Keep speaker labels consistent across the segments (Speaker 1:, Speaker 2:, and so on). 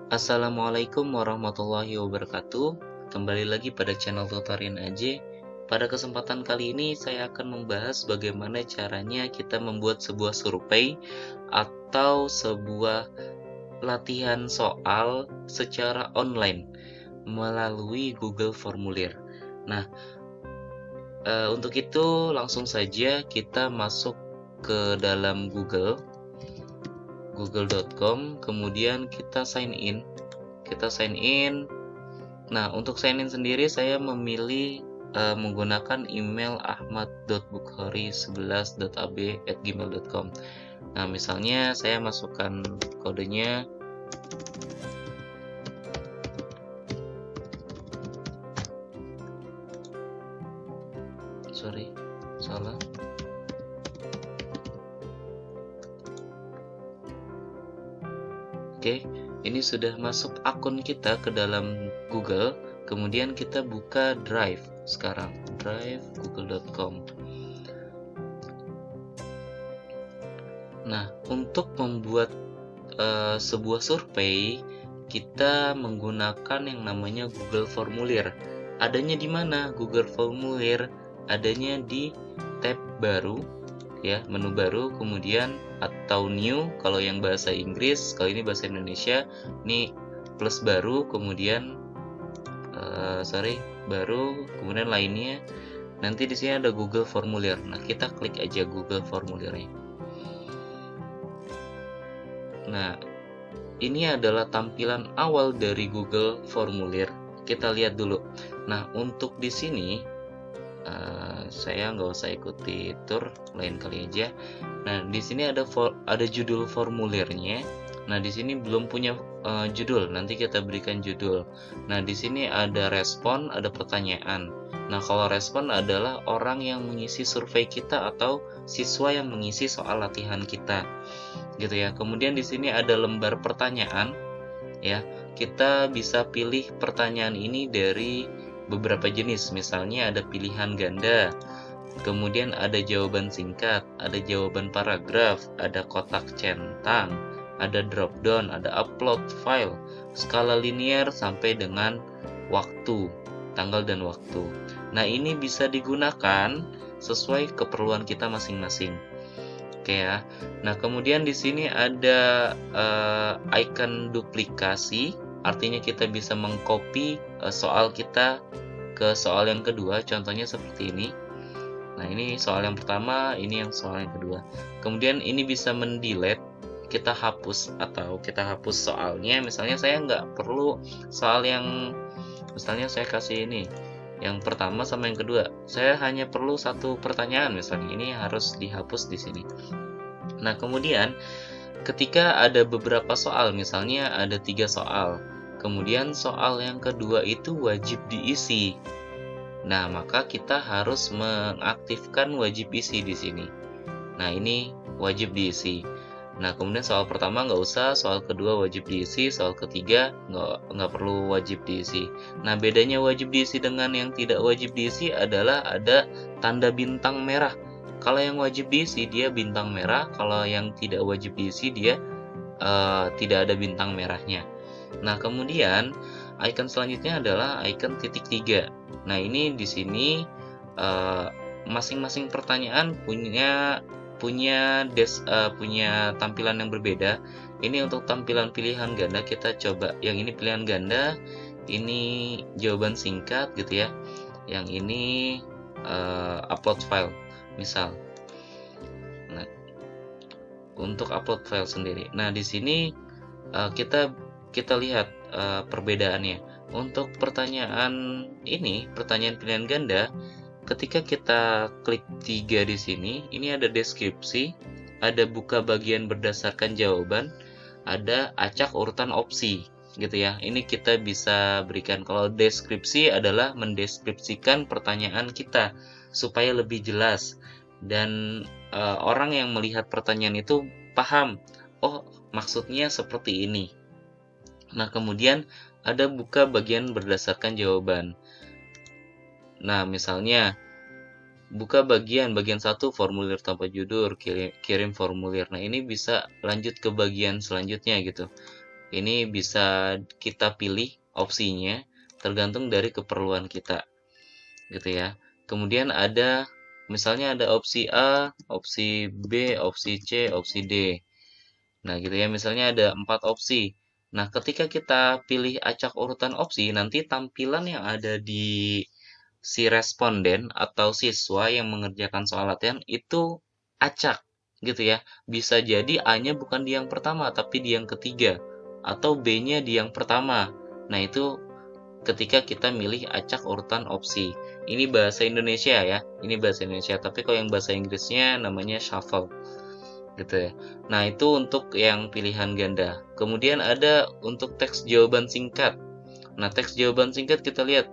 Speaker 1: Assalamualaikum warahmatullahi wabarakatuh. Kembali lagi pada channel Tutorin AJ. Pada kesempatan kali ini saya akan membahas bagaimana caranya kita membuat sebuah survei atau sebuah latihan soal secara online melalui Google Formulir. Nah, untuk itu langsung saja kita masuk ke dalam google.com, kemudian kita sign in. Nah, untuk sign in sendiri saya memilih menggunakan email ahmad.bukhari11.ab@gmail.com. Nah, misalnya saya masukkan kodenya. Sorry, salah. Oke, ini sudah masuk akun kita ke dalam Google. Kemudian kita buka Drive sekarang, Drive google.com. Nah, untuk membuat sebuah survei, kita menggunakan yang namanya Google Formulir. Adanya di mana Google Formulir? Adanya di tab baru, ya, menu baru, kemudian atau new kalau yang bahasa Inggris, kalau ini bahasa Indonesia, ini plus baru, kemudian baru, kemudian lainnya. Nanti di sini ada Google Formulir. Nah, kita klik aja Google Formulirnya. Nah, ini adalah tampilan awal dari Google Formulir. Kita lihat dulu. Nah, untuk di sini saya nggak usah ikuti tur, lain kali aja. Nah, di sini ada judul formulirnya. Nah, di sini belum punya judul, nanti kita berikan judul. Nah, di sini ada respon, ada pertanyaan. Nah, kalau respon adalah orang yang mengisi survei kita atau siswa yang mengisi soal latihan kita, gitu ya. Kemudian di sini ada lembar pertanyaan, ya. Kita bisa pilih pertanyaan ini dari beberapa jenis, misalnya ada pilihan ganda, kemudian ada jawaban singkat, ada jawaban paragraf, ada kotak centang, ada drop down, ada upload file, skala linear sampai dengan waktu, tanggal dan waktu. Nah, ini bisa digunakan sesuai keperluan kita masing-masing. Oke ya. Nah, kemudian di sini ada icon duplikasi, artinya kita bisa mengcopy soal kita ke soal yang kedua, contohnya seperti ini. Nah, ini soal yang pertama, ini yang soal yang kedua. Kemudian ini bisa mendelete, kita hapus soalnya. Misalnya saya nggak perlu soal yang, misalnya saya kasih ini yang pertama sama yang kedua, saya hanya perlu satu pertanyaan, misalnya ini harus dihapus di sini. Nah, kemudian ketika ada beberapa soal, misalnya ada 3 soal, kemudian soal yang kedua itu wajib diisi. Nah, maka kita harus mengaktifkan wajib isi di sini. Nah, ini wajib diisi. Nah, kemudian soal pertama nggak usah, soal kedua wajib diisi, soal ketiga nggak perlu wajib diisi. Nah, bedanya wajib diisi dengan yang tidak wajib diisi adalah ada tanda bintang merah. Kalau yang wajib diisi dia bintang merah, kalau yang tidak wajib diisi dia tidak ada bintang merahnya. Nah, kemudian icon selanjutnya adalah icon titik 3. Nah, ini di sini masing-masing pertanyaan punya tampilan yang berbeda. Ini untuk tampilan pilihan ganda, kita coba yang ini pilihan ganda, ini jawaban singkat gitu ya. Yang ini upload file misal. Nah, untuk upload file sendiri. Nah, di sini kita lihat perbedaannya. Untuk pertanyaan ini, pertanyaan pilihan ganda, ketika kita klik 3 di sini, ini ada deskripsi, ada buka bagian berdasarkan jawaban, ada acak urutan opsi, gitu ya. Ini kita bisa berikan. Kalau deskripsi adalah mendeskripsikan pertanyaan kita supaya lebih jelas dan orang yang melihat pertanyaan itu paham, oh maksudnya seperti ini. Nah, kemudian ada buka bagian berdasarkan jawaban. Nah, misalnya buka bagian 1 formulir tanpa judul, kirim formulir. Nah, ini bisa lanjut ke bagian selanjutnya gitu. Ini bisa kita pilih opsinya tergantung dari keperluan kita, gitu ya. Kemudian ada misalnya ada opsi A, opsi B, opsi C, opsi D. Nah, gitu ya. Misalnya ada 4 opsi. Nah, ketika kita pilih acak urutan opsi, nanti tampilan yang ada di si responden atau siswa yang mengerjakan soal latihan itu acak, gitu ya. Bisa jadi A-nya bukan di yang pertama, tapi di yang ketiga, atau B-nya di yang pertama. Nah, itu ketika kita milih acak urutan opsi. Ini bahasa Indonesia ya, ini bahasa Indonesia. Tapi kalau yang bahasa Inggrisnya namanya shuffle, gitu ya. Nah, itu untuk yang pilihan ganda. Kemudian ada untuk teks jawaban singkat. Nah, teks jawaban singkat kita lihat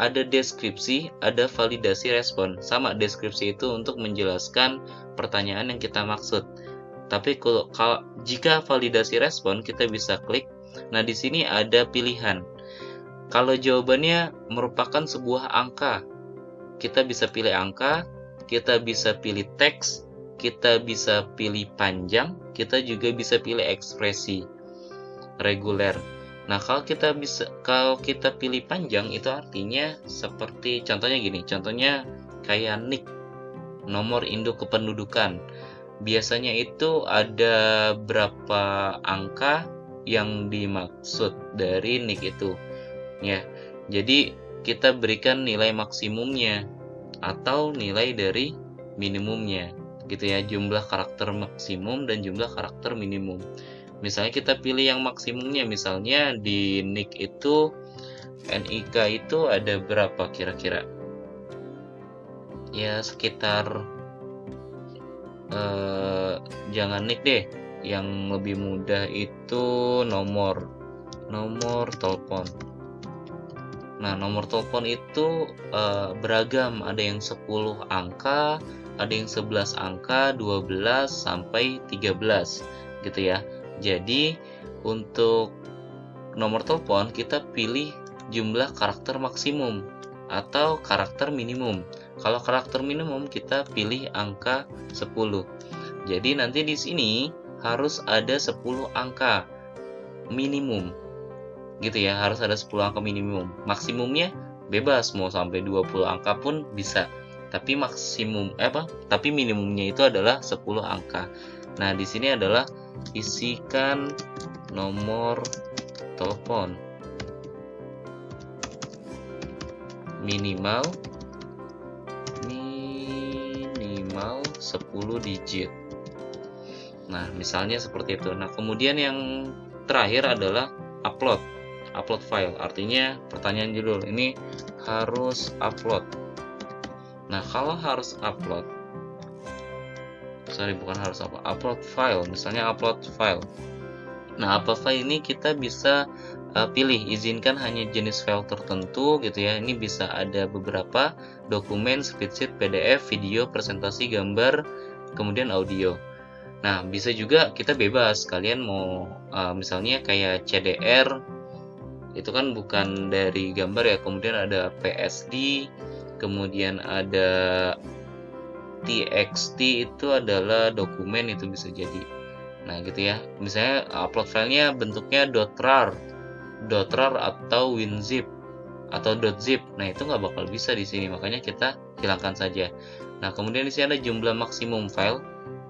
Speaker 1: ada deskripsi, ada validasi respon. Sama, deskripsi itu untuk menjelaskan pertanyaan yang kita maksud. Tapi kalau jika validasi respon kita bisa klik. Nah, di sini ada pilihan. Kalau jawabannya merupakan sebuah angka, kita bisa pilih angka, kita bisa pilih teks, kita bisa pilih panjang, kita juga bisa pilih ekspresi reguler. Nah, kalau kita pilih panjang itu artinya seperti contohnya gini, contohnya kayak NIK, nomor induk kependudukan. Biasanya itu ada berapa angka yang dimaksud dari NIK itu, ya. Jadi kita berikan nilai maksimumnya atau nilai dari minimumnya, gitu ya, jumlah karakter maksimum dan jumlah karakter minimum. Misalnya kita pilih yang maksimumnya, misalnya di NIK itu NIK itu ada berapa kira-kira? Ya sekitar jangan NIK deh, yang lebih mudah itu nomor telepon. Nah, nomor telepon itu beragam, ada yang 10 angka, ada yang 11 angka, 12 sampai 13, gitu ya. Jadi, untuk nomor telepon kita pilih jumlah karakter maksimum atau karakter minimum. Kalau karakter minimum kita pilih angka 10. Jadi nanti di sini harus ada 10 angka minimum. Gitu ya, harus ada 10 angka minimum. Maksimumnya bebas mau sampai 20 angka pun bisa. Tapi tapi minimumnya itu adalah 10 angka. Nah, di sini adalah isikan nomor telepon minimal 10 digit. Nah, misalnya seperti itu. Nah, kemudian yang terakhir adalah upload file. Artinya pertanyaan judul ini harus upload. Nah, kalau harus upload upload file, misalnya upload file. Nah, upload file ini kita bisa pilih izinkan hanya jenis file tertentu, gitu ya. Ini bisa ada beberapa dokumen, spreadsheet, PDF, video, presentasi, gambar, kemudian audio. Nah, bisa juga kita bebas, kalian mau misalnya kayak CDR, itu kan bukan dari gambar ya. Kemudian ada PSD, kemudian ada TXT, itu adalah dokumen, itu bisa jadi. Nah, gitu ya. Misalnya upload filenya bentuknya .rar atau WinZip atau .zip. Nah, itu nggak bakal bisa di sini, makanya kita hilangkan saja. Nah, kemudian di sini ada jumlah maksimum file.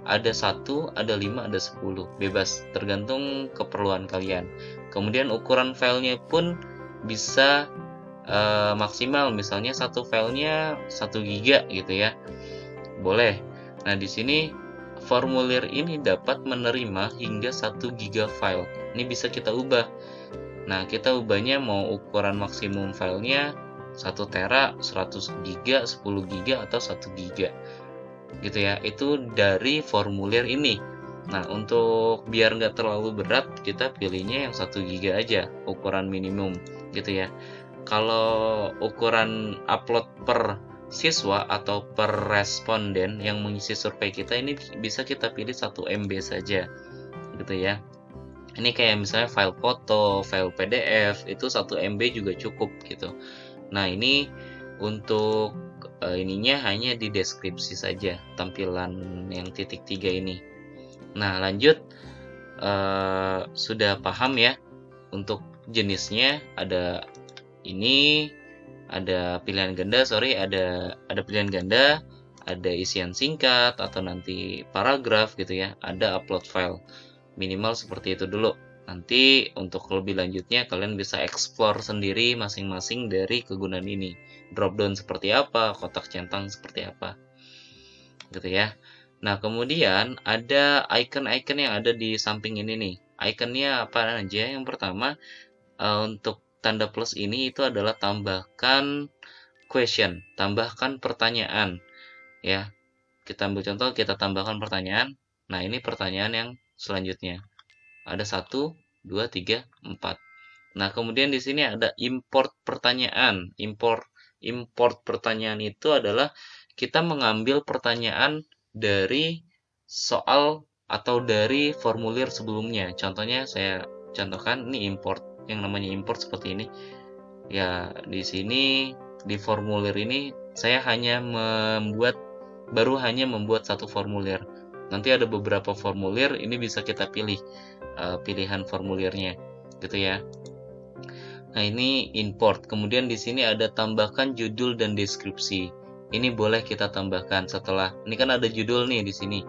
Speaker 1: Ada 1, ada 5, ada 10. Bebas, tergantung keperluan kalian. Kemudian ukuran filenya pun bisa maksimal, misalnya satu filenya 1 GB gitu ya. Boleh. Nah, di sini formulir ini dapat menerima hingga 1 GB file. Ini bisa kita ubah. Nah, kita ubahnya mau ukuran maksimum filenya 1 tera, 100 GB, 10 GB, atau 1 GB. Gitu ya, itu dari formulir ini. Nah, untuk biar nggak terlalu berat, kita pilihnya yang 1 GB aja, ukuran minimum, gitu ya. Kalau ukuran upload per siswa atau per responden yang mengisi survei kita, ini bisa kita pilih 1 MB saja, gitu ya. Ini kayak misalnya file foto, file PDF, itu 1 MB juga cukup gitu. Nah, ini untuk ininya hanya di deskripsi saja, tampilan yang titik 3 ini. Nah, lanjut sudah paham ya untuk jenisnya. Ada ini, ada pilihan ganda, ada pilihan ganda, ada isian singkat atau nanti paragraf gitu ya, ada upload file. Minimal seperti itu dulu. Nanti untuk lebih lanjutnya kalian bisa explore sendiri masing-masing dari kegunaan ini. Dropdown seperti apa, kotak centang seperti apa. Gitu ya. Nah, kemudian ada icon-icon yang ada di samping ini nih. Iconnya apa aja? Yang pertama, untuk tanda plus ini itu adalah tambahkan question, tambahkan pertanyaan. Ya, kita ambil contoh, kita tambahkan pertanyaan. Nah, ini pertanyaan yang selanjutnya. Ada 1, 2, 3, 4. Nah, kemudian di sini ada import pertanyaan. Import pertanyaan itu adalah kita mengambil pertanyaan dari soal atau dari formulir sebelumnya. Contohnya saya contohkan ini import, yang namanya import seperti ini. Ya, di sini di formulir ini saya baru hanya membuat satu formulir. Nanti ada beberapa formulir, ini bisa kita pilih pilihan formulirnya, gitu ya. Nah, ini import. Kemudian di sini ada tambahkan judul dan deskripsi. Ini boleh kita tambahkan setelah ini kan ada judul nih di sini.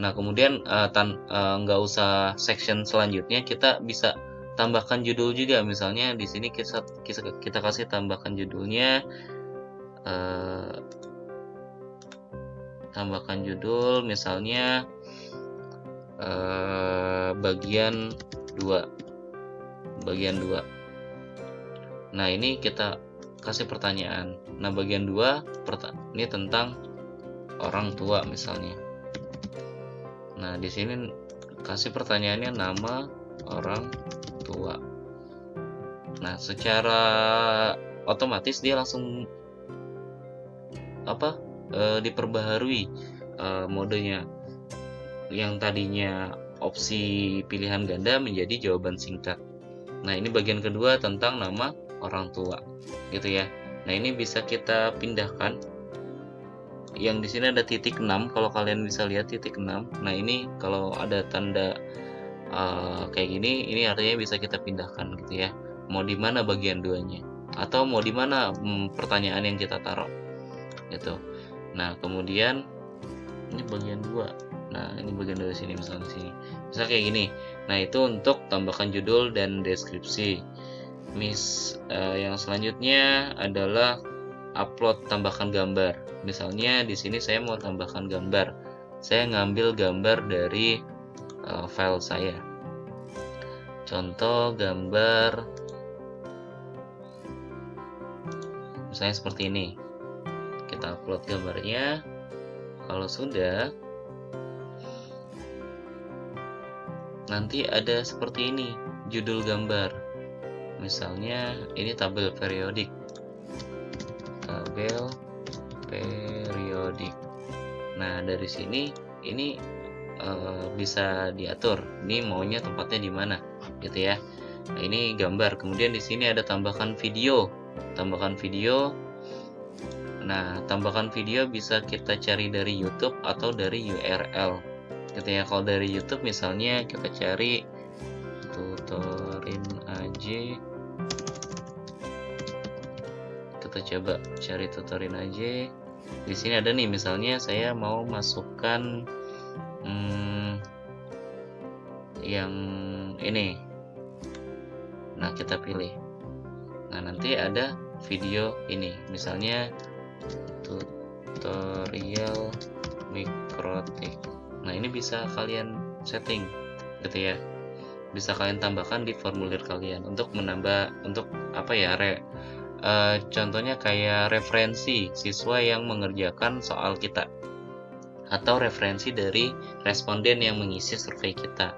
Speaker 1: Nah, kemudian nggak usah section selanjutnya, kita bisa tambahkan judul juga. Misalnya di sini kita kasih tambahkan judulnya, tambahkan judul misalnya bagian 2. Nah, ini kita kasih pertanyaan. Nah, bagian 2 ini tentang orang tua misalnya. Nah, di sini kasih pertanyaannya nama orang tua. Nah, secara otomatis dia langsung diperbaharui modenya. Yang tadinya opsi pilihan ganda menjadi jawaban singkat. Nah, ini bagian kedua tentang nama orang tua, gitu ya. Nah, ini bisa kita pindahkan. Yang di sini ada titik 6, kalau kalian bisa lihat titik 6. Nah, ini kalau ada tanda kayak gini, ini artinya bisa kita pindahkan gitu ya. Mau di mana bagian 2-nya atau mau di mana pertanyaan yang kita taruh. Gitu. Nah, kemudian ini bagian 2. Nah, ini bagian dari sini misalnya di sini. Bisa kayak gini. Nah, itu untuk tambahkan judul dan deskripsi. Yang selanjutnya adalah upload, tambahkan gambar. Misalnya di sini saya mau tambahkan gambar. Saya ngambil gambar dari file saya. Contoh gambar misalnya seperti ini. Kita upload gambarnya. Kalau sudah, nanti ada seperti ini judul gambar. Misalnya ini tabel periodik. Nah, dari sini ini bisa diatur. Ini maunya tempatnya di mana, gitu ya. Nah, ini gambar. Kemudian di sini ada tambahkan video. Nah, tambahkan video bisa kita cari dari YouTube atau dari URL. Gitu ya. Kalau dari YouTube misalnya kita cari tutorin aja. Kita coba cari tutorin aja. Di sini ada nih, misalnya saya mau masukkan yang ini. Nah, kita pilih. Nah, nanti ada video ini, misalnya tutorial mikrotik. Nah, ini bisa kalian setting gitu ya. Bisa kalian tambahkan di formulir kalian untuk menambah, untuk apa ya, contohnya kayak referensi siswa yang mengerjakan soal kita atau referensi dari responden yang mengisi survei kita.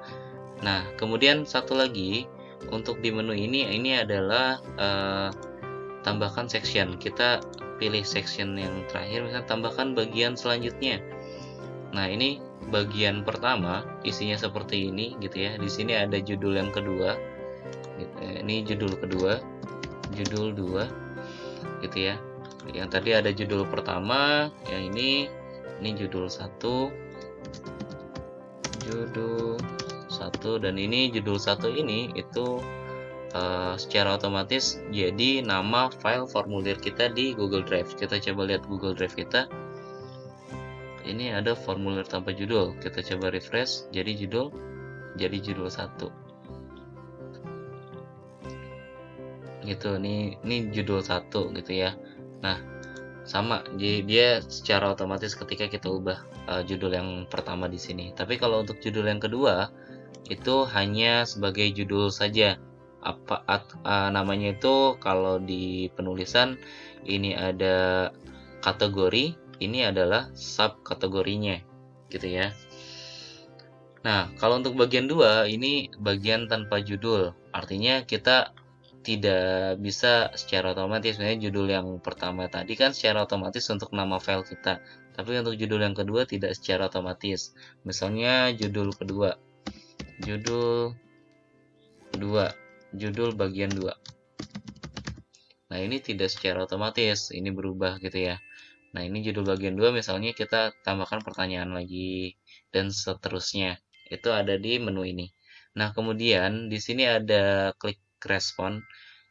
Speaker 1: Nah, kemudian satu lagi untuk di menu ini adalah tambahkan section. Kita pilih section yang terakhir, misalnya tambahkan bagian selanjutnya. Nah, ini bagian pertama isinya seperti ini gitu ya. Di sini ada judul yang kedua. Ini judul kedua, judul 2 gitu ya. Yang tadi ada judul pertama, yang ini judul 1, judul 1 1, dan ini judul 1 ini itu secara otomatis jadi nama file formulir kita di Google Drive. Kita coba lihat Google Drive kita. Ini ada formulir tanpa judul. Kita coba refresh, jadi judul 1. Gitu, ini judul 1 gitu ya. Nah, sama, jadi dia secara otomatis ketika kita ubah judul yang pertama di sini. Tapi kalau untuk judul yang kedua itu hanya sebagai judul saja. Namanya itu kalau di penulisan ini ada kategori, ini adalah subkategorinya gitu ya. Nah, kalau untuk bagian 2 ini bagian tanpa judul. Artinya kita tidak bisa secara otomatis. Sebenarnya judul yang pertama tadi kan secara otomatis untuk nama file kita. Tapi untuk judul yang kedua tidak secara otomatis. Misalnya judul kedua. Judul bagian 2. Nah, ini tidak secara otomatis, ini berubah gitu ya. Nah, ini judul bagian 2, misalnya kita tambahkan pertanyaan lagi dan seterusnya. Itu ada di menu ini. Nah, kemudian di sini ada klik respon.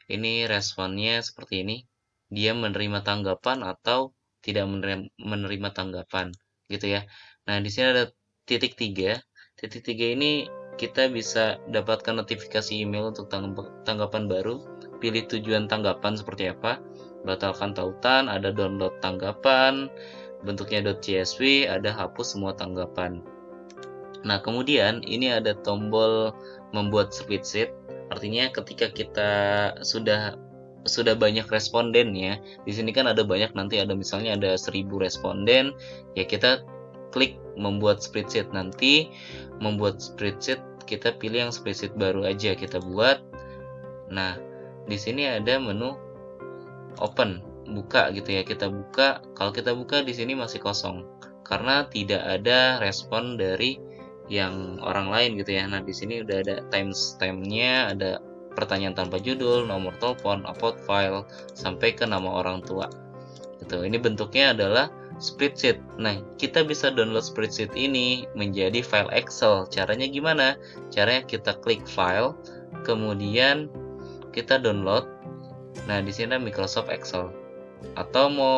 Speaker 1: Ini responnya seperti ini. Dia menerima tanggapan atau tidak menerima tanggapan gitu ya. Nah, di sini ada titik 3. Titik 3 ini kita bisa dapatkan notifikasi email untuk tanggapan baru, pilih tujuan tanggapan seperti apa, batalkan tautan, ada download tanggapan, bentuknya .csv, ada hapus semua tanggapan. Nah, kemudian ini ada tombol membuat spreadsheet, artinya ketika kita sudah banyak responden ya, di sini kan ada banyak, nanti ada misalnya ada 1000 responden, ya kita klik membuat spreadsheet. Nanti membuat spreadsheet kita pilih yang spreadsheet baru aja kita buat. Nah, di sini ada menu open, buka gitu ya. Kita buka. Kalau kita buka di sini masih kosong karena tidak ada respon dari yang orang lain gitu ya. Nah, di sini udah ada timestamp-nya, ada pertanyaan tanpa judul, nomor telepon, upload file, sampai ke nama orang tua. Gitu. Ini bentuknya adalah spreadsheet. Nah, kita bisa download spreadsheet ini menjadi file Excel. Caranya gimana? Caranya kita klik file, kemudian kita download. Nah, di sini ada Microsoft Excel. Atau mau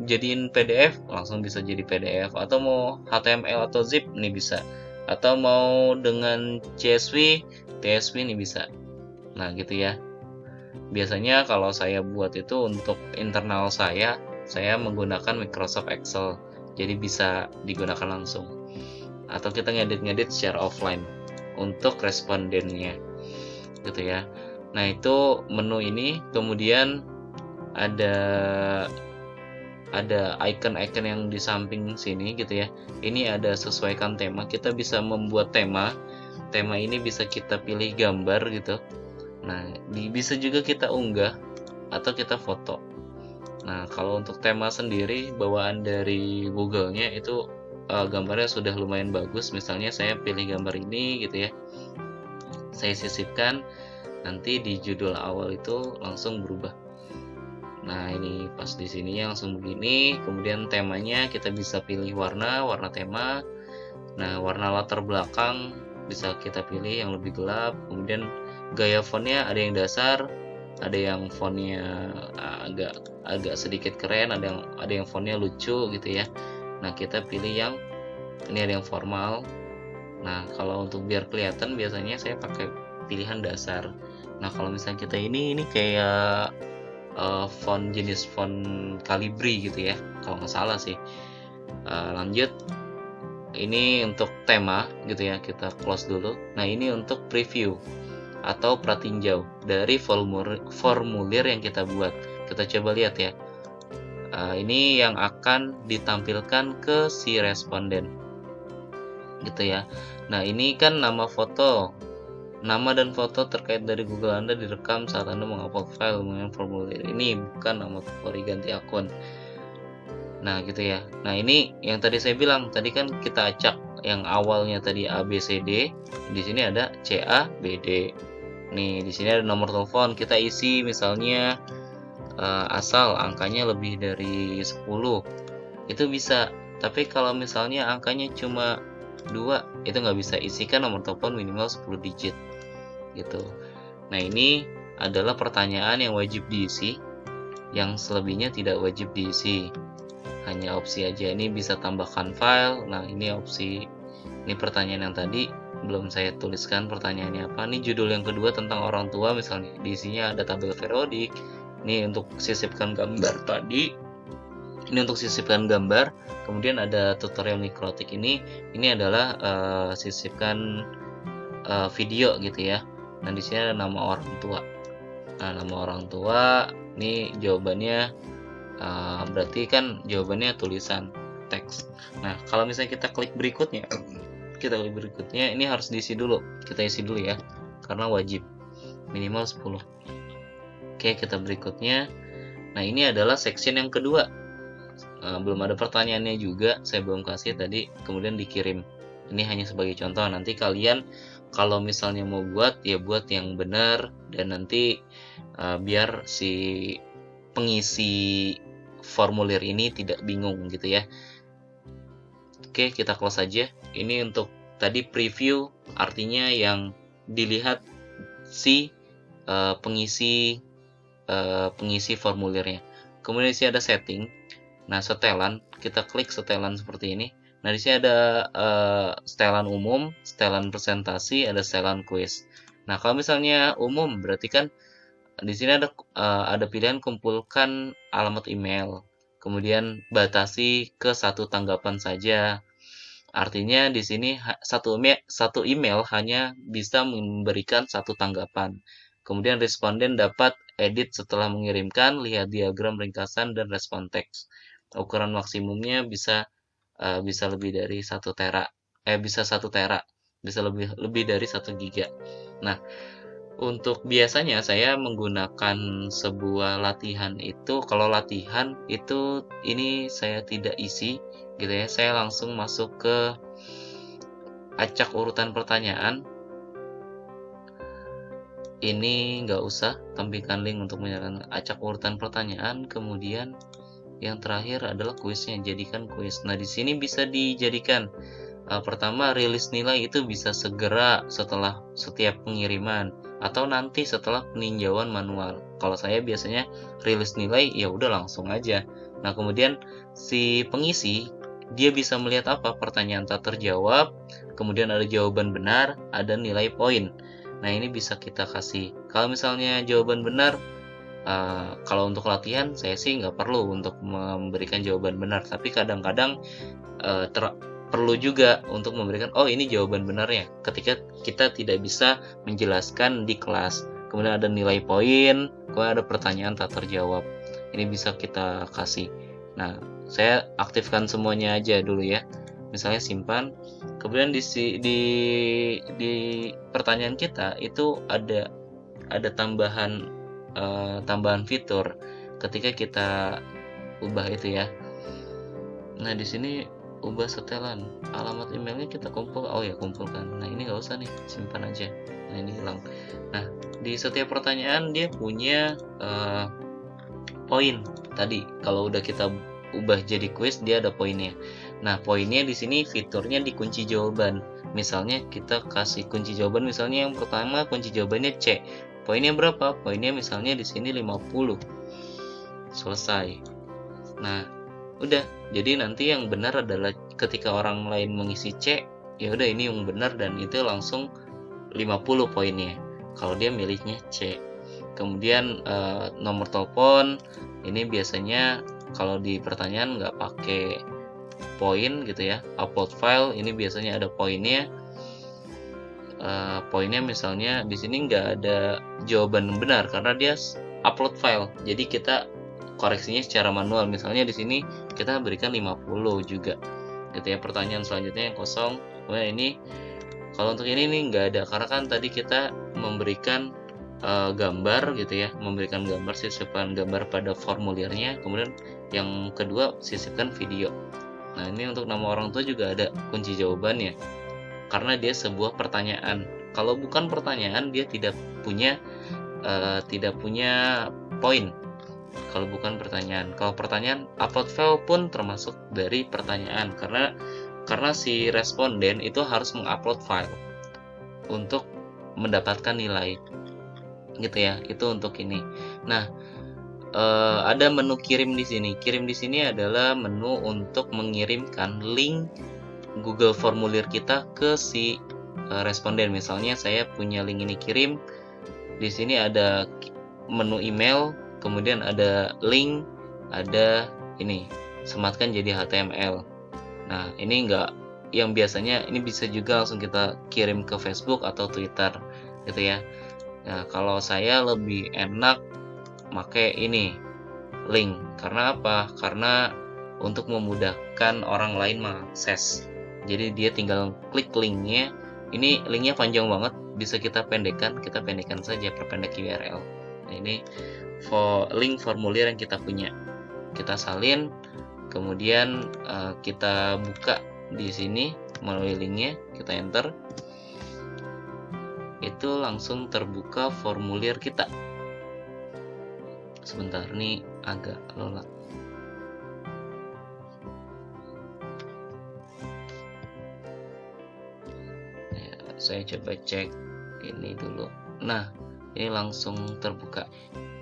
Speaker 1: jadiin PDF, langsung bisa jadi PDF. Atau mau HTML atau zip, ini bisa. Atau mau dengan CSV, TSV ini bisa. Nah, gitu ya. Biasanya kalau saya buat itu untuk internal saya menggunakan Microsoft Excel, jadi bisa digunakan langsung. Atau kita ngedit secara offline untuk respondennya, gitu ya. Nah, itu menu ini. Kemudian ada icon-icon yang di samping sini gitu ya. Ini ada sesuaikan tema. Kita bisa membuat tema. Tema ini bisa kita pilih gambar gitu. Nah, bisa juga kita unggah atau kita foto. Nah, kalau untuk tema sendiri bawaan dari Google-nya itu gambarnya sudah lumayan bagus. Misalnya saya pilih gambar ini gitu ya. Saya sisipkan, nanti di judul awal itu langsung berubah. Nah, ini pas di sini langsung begini. Kemudian temanya kita bisa pilih warna tema. Nah, warna latar belakang bisa kita pilih yang lebih gelap. Kemudian gaya fontnya ada yang dasar, ada yang fontnya agak sedikit keren, ada yang fontnya lucu gitu ya. Nah, kita pilih yang ini, ada yang formal. Nah, kalau untuk biar kelihatan biasanya saya pakai pilihan dasar. Nah, kalau misalnya kita ini kayak jenis font Calibri gitu ya, kalau nggak salah sih. Lanjut, ini untuk tema gitu ya, kita close dulu. Nah, ini untuk preview atau pratinjau dari formulir yang kita buat. Kita coba lihat ya. Ini yang akan ditampilkan ke si responden gitu ya. Nah, ini kan nama dan foto terkait dari Google Anda direkam saat Anda mengupload file dengan formulir ini, bukan nama Polri ganti akun. Nah, gitu ya. Nah, ini yang tadi saya bilang, tadi kan kita acak yang awalnya tadi ABCD, di sini ada CABD. Nih, di sini ada nomor telepon, kita isi misalnya asal angkanya lebih dari 10. Itu bisa. Tapi kalau misalnya angkanya cuma 2 itu nggak bisa, isikan nomor telepon minimal 10 digit gitu. Nah, ini adalah pertanyaan yang wajib diisi, yang selebihnya tidak wajib diisi, hanya opsi aja. Ini bisa tambahkan file. Nah, ini opsi. Ini pertanyaan yang tadi belum saya tuliskan pertanyaannya apa. Ini judul yang kedua tentang orang tua, misalnya diisinya ada tabel periodik. Ini untuk sisipkan gambar tadi. Ini untuk sisipkan gambar. Kemudian ada tutorial mikrotik ini adalah sisipkan video gitu ya. Nah, di sini ada nama orang tua. Nah, nama orang tua ini jawabannya berarti kan jawabannya tulisan teks. Nah, kalau misalnya kita klik berikutnya, ini harus diisi dulu. Kita isi dulu ya, karena wajib minimal 10. Oke, kita berikutnya. Nah, ini adalah section yang kedua. Belum ada pertanyaannya juga, saya belum kasih tadi, kemudian dikirim. Ini hanya sebagai contoh. Nanti kalian kalau misalnya mau buat, ya buat yang benar, dan nanti biar si pengisi formulir ini tidak bingung gitu ya. Oke, kita close saja. Ini untuk tadi preview, artinya yang dilihat si pengisi formulirnya. Kemudian di sini ada setting. Nah, setelan, kita klik setelan seperti ini. Nah, di sini ada setelan umum, setelan presentasi, ada setelan kuis. Nah, kalau misalnya umum berarti kan di sini ada pilihan kumpulkan alamat email. Kemudian batasi ke 1 tanggapan saja. Artinya di sini satu email hanya bisa memberikan 1 tanggapan. Kemudian responden dapat edit setelah mengirimkan, lihat diagram ringkasan dan respon teks. Ukuran maksimumnya bisa lebih dari 1 tera. Bisa 1 tera. Bisa lebih dari 1 giga. Nah, untuk biasanya saya menggunakan sebuah latihan itu, kalau latihan itu ini saya tidak isi gitu ya. Saya langsung masuk ke acak urutan pertanyaan. Ini nggak usah tampilkan link untuk menyalakan acak urutan pertanyaan. Kemudian yang terakhir adalah kuisnya, jadikan kuis. Nah, di sini bisa dijadikan pertama, rilis nilai itu bisa segera setelah setiap pengiriman atau nanti setelah peninjauan manual. Kalau saya biasanya rilis nilai ya udah langsung aja. Nah, kemudian si pengisi dia bisa melihat apa? Pertanyaan tak terjawab, kemudian ada jawaban benar, ada nilai poin. Nah, ini bisa kita kasih. Kalau misalnya jawaban benar, kalau untuk latihan saya sih nggak perlu untuk memberikan jawaban benar, tapi kadang-kadang perlu juga untuk memberikan, oh ini jawaban benarnya, ketika kita tidak bisa menjelaskan di kelas. Kemudian ada nilai poin, kemudian ada pertanyaan tak terjawab. Ini bisa kita kasih. Nah, saya aktifkan semuanya aja dulu ya. Misalnya simpan. Kemudian di pertanyaan kita itu ada tambahan fitur ketika kita ubah itu ya. Nah, di sini ubah setelan, alamat emailnya kita kumpulkan. Nah, ini nggak usah nih, simpan aja. Nah, ini hilang. Nah, di setiap pertanyaan dia punya poin tadi. Kalau udah kita ubah jadi kuis, dia ada poinnya. Nah, poinnya di sini fiturnya di kunci jawaban. Misalnya kita kasih kunci jawaban, misalnya yang pertama kunci jawabannya C. Poinnya berapa? Poinnya misalnya di sini 50. Selesai. Nah, udah. Jadi nanti yang benar adalah ketika orang lain mengisi C, ya udah ini yang benar dan itu langsung 50 poinnya. Kalau dia milihnya C. Kemudian nomor telepon ini biasanya kalau di pertanyaan nggak pakai poin gitu ya. Upload file ini biasanya ada poinnya. Poinnya misalnya di sini nggak ada jawaban benar karena dia upload file. Jadi kita koreksinya secara manual. Misalnya di sini kita berikan 50 juga. Gitu ya. Pertanyaan selanjutnya yang kosong. Kemudian ini kalau untuk ini nih nggak ada karena kan tadi kita memberikan gambar gitu ya, memberikan gambar, sisipkan gambar pada formulirnya. Kemudian yang kedua sisipkan video. Nah, ini untuk nama orang tua juga ada kunci jawabannya. Karena dia sebuah pertanyaan. Kalau bukan pertanyaan dia tidak punya poin. Kalau bukan pertanyaan. Kalau pertanyaan, upload file pun termasuk dari pertanyaan. Karena karena si responden itu harus mengupload file untuk mendapatkan nilai gitu ya. Itu untuk ini. Nah, ada menu kirim di sini. Kirim di sini adalah menu untuk mengirimkan link Google formulir kita ke si responden. Misalnya saya punya link ini, kirim. Di sini ada menu email, kemudian ada link, ada ini sematkan jadi HTML. Nah, ini enggak, yang biasanya ini bisa juga langsung kita kirim ke Facebook atau Twitter gitu ya. Nah, kalau saya lebih enak pakai ini link. Karena apa? Karena untuk memudahkan orang lain mengakses. Jadi dia tinggal klik linknya. Ini linknya panjang banget, bisa kita pendekkan saja, perpendek URL. Nah, ini link formulir yang kita punya. Kita salin, kemudian kita buka di sini melalui linknya, kita enter. Itu langsung terbuka formulir kita. Sebentar, nih agak lola. Ya, saya coba cek ini dulu. Nah, ini langsung terbuka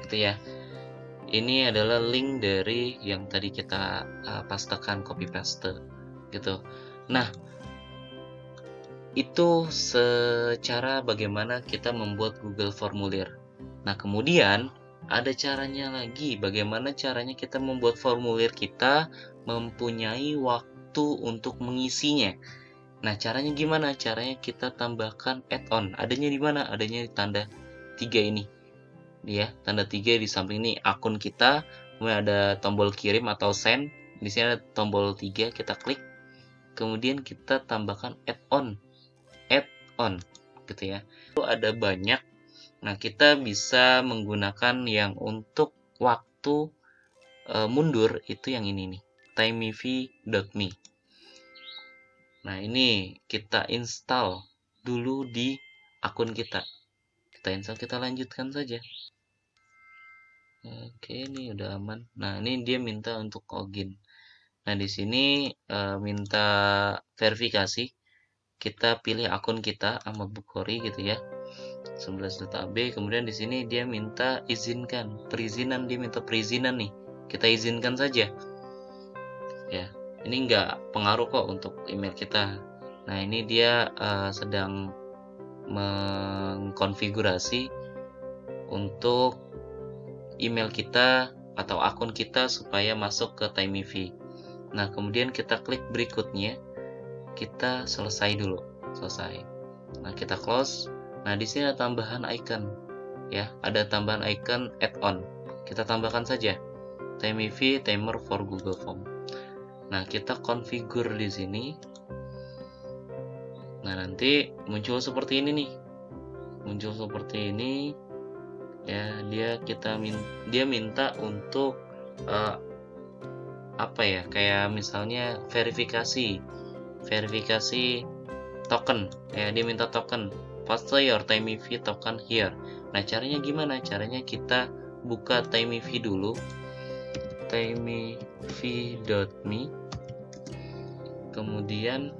Speaker 1: gitu ya. Ini adalah link dari yang tadi kita pastekan, copy paste gitu. Nah, itu secara bagaimana kita membuat Google formulir. Nah, kemudian ada caranya lagi, bagaimana caranya kita membuat formulir kita mempunyai waktu untuk mengisinya. Nah, caranya gimana? Caranya kita tambahkan add-on. Adanya di mana? Adanya di tanda 3 ini. Ya, tanda 3 di samping ini akun kita, kemudian ada tombol kirim atau send. Di sini ada tombol 3, kita klik. Kemudian kita tambahkan add-on gitu ya. Itu ada banyak. Nah, kita bisa menggunakan yang untuk waktu mundur, itu yang ini nih, timeview.me. Nah, ini kita install dulu di akun kita. Kita install, kita lanjutkan saja. Oke, ini udah aman. Nah, ini dia minta untuk login. Nah, di sini minta verifikasi. Kita pilih akun kita, Ahmad Bukhari gitu ya. 11.ab. Kemudian di sini dia minta izinkan, perizinan, dia minta perizinan nih. Kita izinkan saja. Ya, ini nggak pengaruh kok untuk email kita. Nah, ini dia sedang mengkonfigurasi untuk email kita atau akun kita supaya masuk ke TimeEV. Nah, kemudian kita klik berikutnya. Kita selesai dulu, selesai. Nah, kita close. Nah, di sini ada tambahan icon, ya, ada tambahan icon add-on. Kita tambahkan saja, TimeEV Timer for Google Form. Nah, kita configure di sini. Nah, nanti muncul seperti ini nih, muncul seperti ini. Ya, dia minta untuk apa ya? Kayak misalnya verifikasi token, ya, dia minta token, paste your TimeEV token here. Nah, caranya gimana? Caranya kita buka TimeEV dulu, timeview.me, kemudian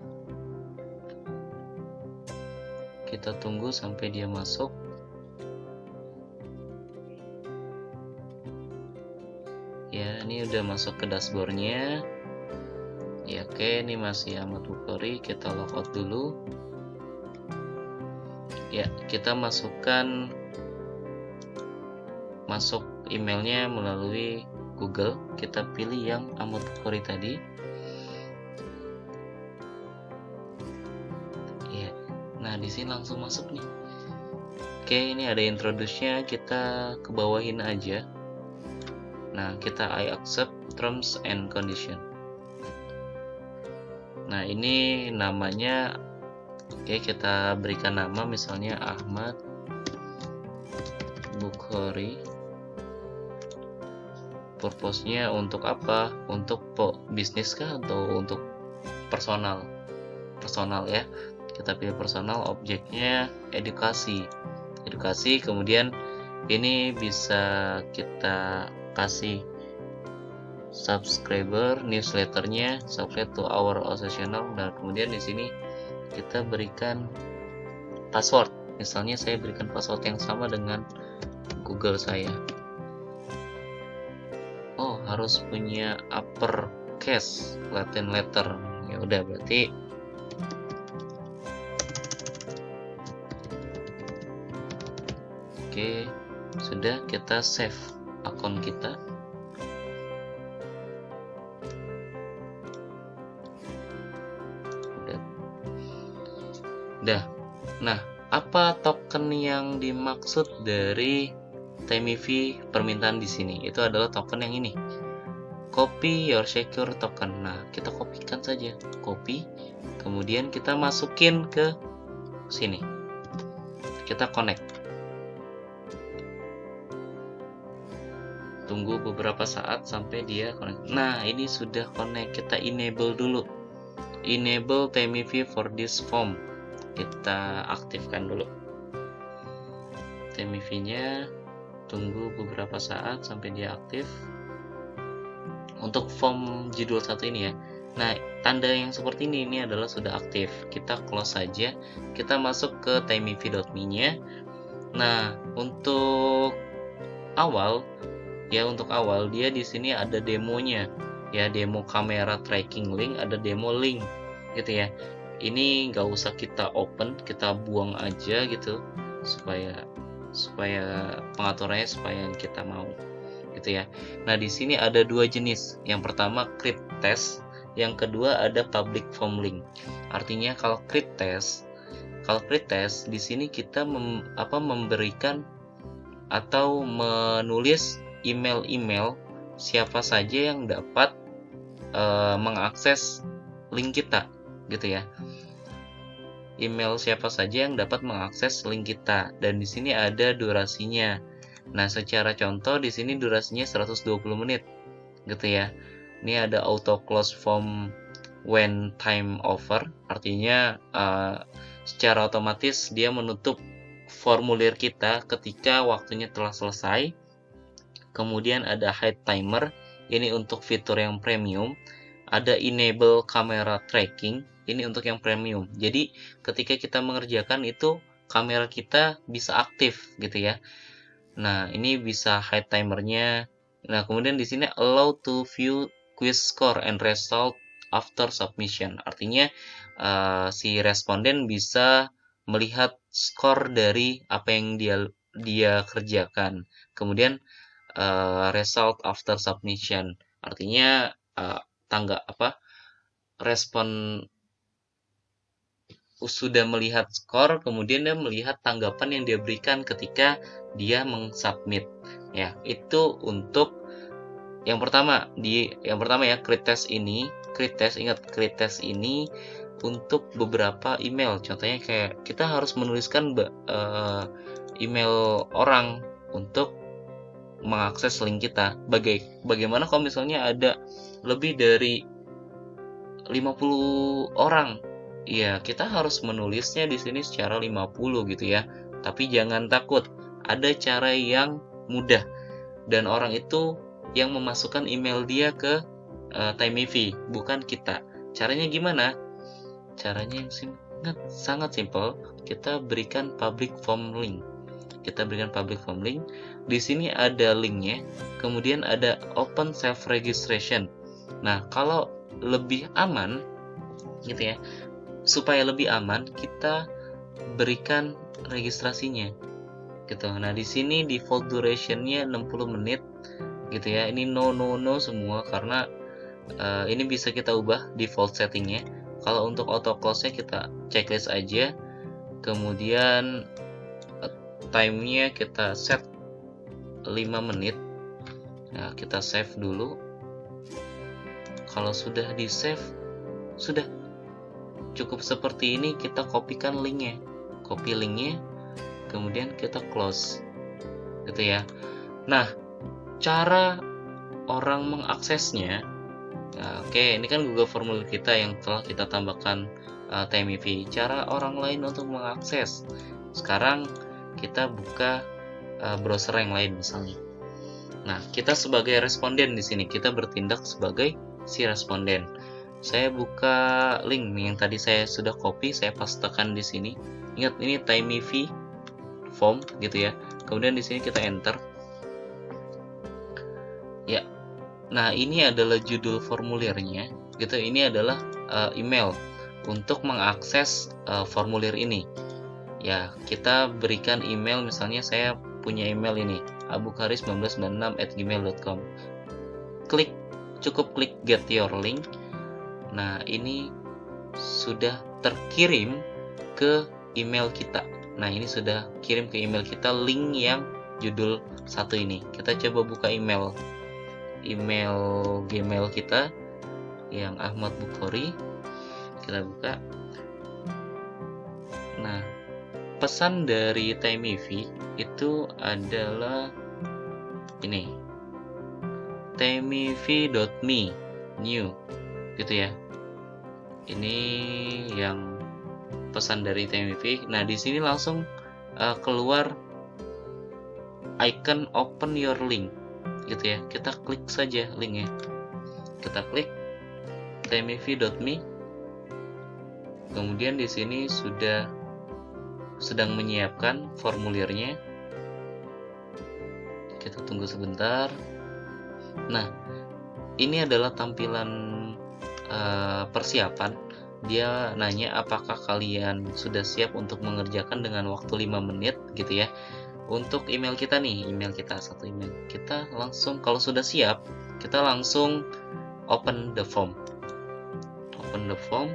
Speaker 1: kita tunggu sampai dia masuk. Ya, ini udah masuk ke dashboardnya. Ya, oke, ini masih Ahmad Bukhari. Kita logout dulu. Ya, kita masuk emailnya melalui Google. Kita pilih yang Ahmad Bukhari tadi. Ya, nah di sini langsung masuk nih. Oke, ini ada introduce-nya. Kita kebawahin aja. Nah, kita I accept terms and condition. Nah, ini namanya, oke, kita berikan nama misalnya Ahmad Bukhari. Purpose-nya untuk apa? Untuk bisnis kah atau untuk personal? Personal ya. Kita pilih personal, objeknya edukasi. Kemudian ini bisa kita kasih subscriber, newsletternya, subscribe to our channel. Nah, kemudian di sini kita berikan password. Misalnya saya berikan password yang sama dengan Google saya. Oh, harus punya uppercase Latin letter. Ya udah, berarti oke, sudah, kita save akun kita. Udah. Nah, apa token yang dimaksud dari TimeEV permintaan di sini? Itu adalah token yang ini. Copy your secure token. Nah, kita kopikan saja. Copy. Kemudian kita masukin ke sini. Kita connect. Tunggu beberapa saat sampai dia connect. Nah, ini sudah connect. Kita enable dulu. Enable TimeEV for this form. Kita aktifkan dulu TimeEV-nya, tunggu beberapa saat sampai dia aktif untuk form judul 1 ini ya. Nah, tanda yang seperti ini adalah sudah aktif. Kita close saja, kita masuk ke timeev.me-nya. Nah, untuk awal dia di sini ada demonya ya, demo kamera tracking link, ada demo link gitu ya. Ini nggak usah kita open, kita buang aja gitu supaya pengaturannya supaya yang kita mau gitu ya. Nah, di sini ada 2 jenis. Yang pertama crypt test, yang kedua ada public form link. Artinya kalau crypt test di sini kita memberikan atau menulis email siapa saja yang dapat mengakses link kita gitu ya. Email siapa saja yang dapat mengakses link kita, dan di sini ada durasinya. Nah, secara contoh di sini durasinya 120 menit gitu ya. Ini ada auto close form when time over, artinya secara otomatis dia menutup formulir kita ketika waktunya telah selesai. Kemudian ada hide timer, ini untuk fitur yang premium. Ada enable camera tracking, ini untuk yang premium. Jadi ketika kita mengerjakan itu kamera kita bisa aktif gitu ya. Nah, ini bisa hide timernya. Nah, kemudian di sini allow to view quiz score and result after submission. Artinya si responden bisa melihat skor dari apa yang dia kerjakan. Kemudian result after submission. Artinya respon sudah melihat skor, kemudian dia melihat tanggapan yang dia berikan ketika dia mengsubmit ya. Itu untuk yang pertama ya, crit test ini untuk beberapa email. Contohnya kayak kita harus menuliskan email orang untuk mengakses link kita. Bagaimana kalau misalnya ada lebih dari 50 orang? Ya, kita harus menulisnya di sini secara 50 gitu ya. Tapi jangan takut, ada cara yang mudah dan orang itu yang memasukkan email dia ke TimeEV, bukan kita. Caranya gimana? Caranya yang sangat simple. Kita berikan public form link. Di sini ada linknya, kemudian ada open self registration. Nah, kalau lebih aman gitu ya, supaya lebih aman kita berikan registrasinya gitu. Nah, di sini default duration-nya 60 menit gitu ya. Ini no semua karena ini bisa kita ubah default settingnya. Kalau untuk auto close-nya kita checklist aja. Kemudian time-nya kita set 5 menit. Nah, kita save dulu. Kalau sudah di save, sudah cukup seperti ini. Kita kopikan linknya, kemudian kita close gitu ya. Nah, cara orang mengaksesnya, oke, ini kan Google Formulir kita yang telah kita tambahkan TimeEV. Cara orang lain untuk mengakses, sekarang kita buka browser yang lain misalnya. Nah, kita sebagai responden di sini, kita bertindak sebagai si responden. Saya buka link yang tadi saya sudah copy, saya pastekan di sini. Ingat ini TimeEV form gitu ya. Kemudian di sini kita enter. Ya. Nah, ini adalah judul formulirnya gitu. Ini adalah email untuk mengakses formulir ini. Ya, kita berikan email, misalnya saya punya email ini, abukaris1996@gmail.com. Cukup klik get your link. Nah, ini sudah terkirim ke email kita. Nah, ini sudah kirim ke email kita link yang judul satu ini. Kita coba buka email Gmail kita yang Ahmad Bukhari. Kita buka. Nah, pesan dari TimeEV itu adalah ini, timeev.me new gitu ya. Ini yang pesan dari TimeEV. Nah, di sini langsung keluar icon open your link gitu ya. Kita klik saja linknya. Kita klik timeev.me. Kemudian di sini sedang menyiapkan formulirnya. Kita tunggu sebentar. Nah, ini adalah tampilan persiapan. Dia nanya apakah kalian sudah siap untuk mengerjakan dengan waktu 5 menit gitu ya. Untuk email kita nih, satu email. Kita langsung, kalau sudah siap, kita langsung open the form. Open the form.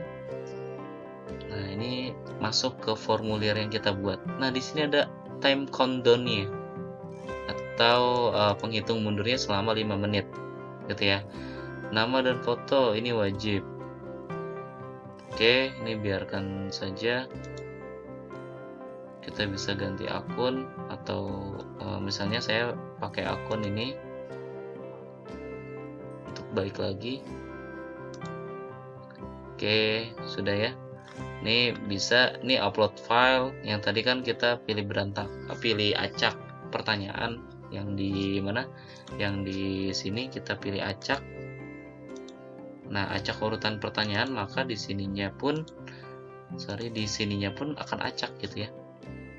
Speaker 1: Nah, ini masuk ke formulir yang kita buat. Nah, di sini ada time countdown-nya atau penghitung mundurnya selama 5 menit gitu ya. Nama dan foto ini wajib. Oke, ini biarkan saja. Kita bisa ganti akun atau misalnya saya pakai akun ini untuk balik lagi. Oke, sudah ya. Ini bisa, nih upload file. Yang tadi kan kita pilih pilih acak pertanyaan yang di mana? Yang di sini kita pilih acak. Nah, acak urutan pertanyaan, maka di sininya pun akan acak gitu ya.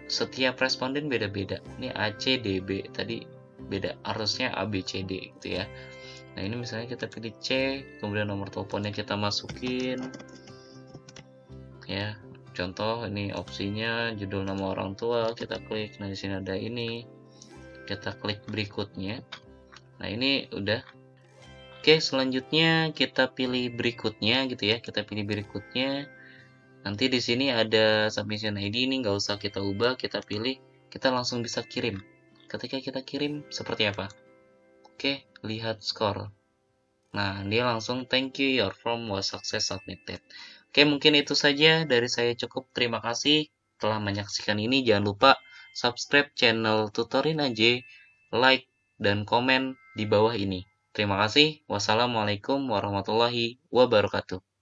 Speaker 1: Setiap responden beda-beda. Ini ACDB tadi beda, harusnya ABCD gitu ya. Nah, ini misalnya kita pilih C, kemudian nomor teleponnya kita masukin. Ya, contoh ini opsinya judul nama orang tua, kita klik. Nah, di sini ada ini. Kita klik berikutnya. Nah, ini udah. Oke, selanjutnya kita pilih berikutnya gitu ya. Kita pilih berikutnya. Nanti di sini ada submission ID, ini nggak usah kita ubah, kita pilih, kita langsung bisa kirim. Ketika kita kirim seperti apa? Oke, lihat skor. Nah, dia langsung thank you, your form was success submitted. Oke, mungkin itu saja dari saya cukup. Terima kasih telah menyaksikan ini. Jangan lupa subscribe channel Tutorin AJ, like dan komen di bawah ini. Terima kasih. Wassalamualaikum warahmatullahi wabarakatuh.